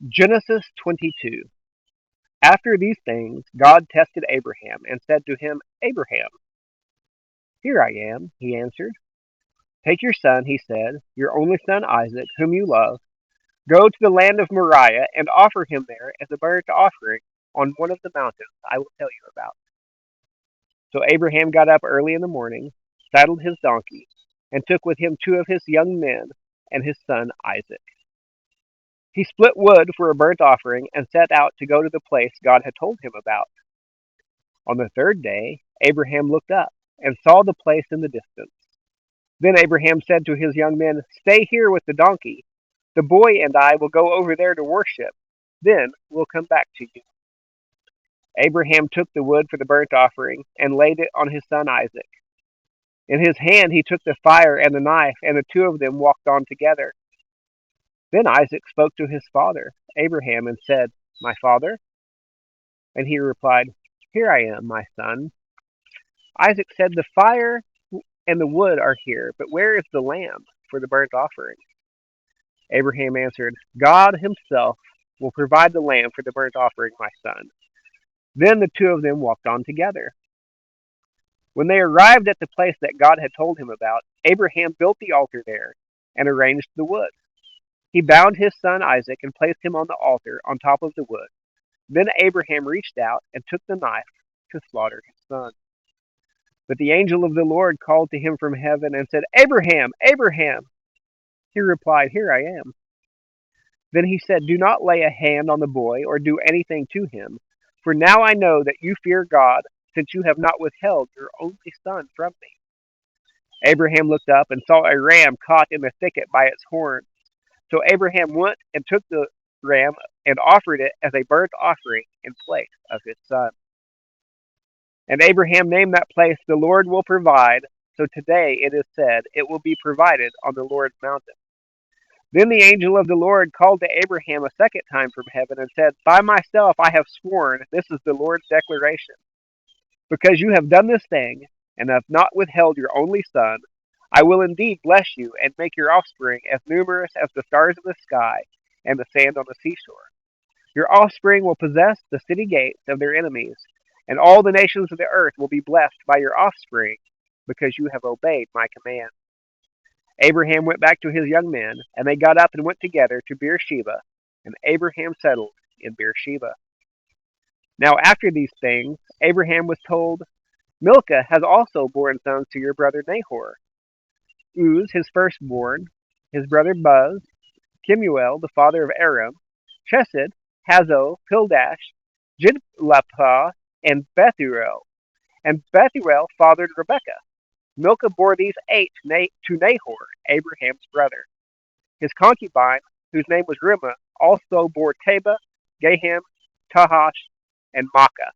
Genesis 22. After these things, God tested Abraham and said to him, Abraham. Here I am, he answered. Take your son, he said, your only son Isaac, whom you love. Go to the land of Moriah and offer him there as a burnt offering on one of the mountains I will tell you about. So Abraham got up early in the morning, saddled his donkey, and took with him two of his young men and his son Isaac. He split wood for a burnt offering and set out to go to the place God had told him about. On the third day, Abraham looked up and saw the place in the distance. Then Abraham said to his young men, Stay here with the donkey. The boy and I will go over there to worship. Then we'll come back to you. Abraham took the wood for the burnt offering and laid it on his son Isaac. In his hand he took the fire and the knife, and the two of them walked on together. Then Isaac spoke to his father, Abraham, and said, My father? And he replied, Here I am, my son. Isaac said, The fire and the wood are here, but where is the lamb for the burnt offering? Abraham answered, God himself will provide the lamb for the burnt offering, my son. Then the two of them walked on together. When they arrived at the place that God had told him about, Abraham built the altar there and arranged the wood. He bound his son Isaac and placed him on the altar on top of the wood. Then Abraham reached out and took the knife to slaughter his son. But the angel of the Lord called to him from heaven and said, Abraham, Abraham! He replied, Here I am. Then he said, Do not lay a hand on the boy or do anything to him, for now I know that you fear God, since you have not withheld your only son from me. Abraham looked up and saw a ram caught in the thicket by its horns. So Abraham went and took the ram and offered it as a burnt offering in place of his son. And Abraham named that place, The Lord will provide. So today it is said, It will be provided on the Lord's mountain. Then the angel of the Lord called to Abraham a second time from heaven and said, By myself I have sworn, this is the Lord's declaration. Because you have done this thing, and have not withheld your only son, I will indeed bless you and make your offspring as numerous as the stars of the sky and the sand on the seashore. Your offspring will possess the city gates of their enemies, and all the nations of the earth will be blessed by your offspring, because you have obeyed my command. Abraham went back to his young men, and they got up and went together to Beersheba, and Abraham settled in Beersheba. Now after these things, Abraham was told, Milcah has also borne sons to your brother Nahor. Uz, his firstborn, his brother Buz, Kemuel, the father of Aram, Chesed, Hazo, Pildash, Jidlapah, and Bethuel. And Bethuel fathered Rebekah. Milcah bore these 8 to Nahor, Abraham's brother. His concubine, whose name was Rimah, also bore Tebah, Gaham, Tahash, and Maacah.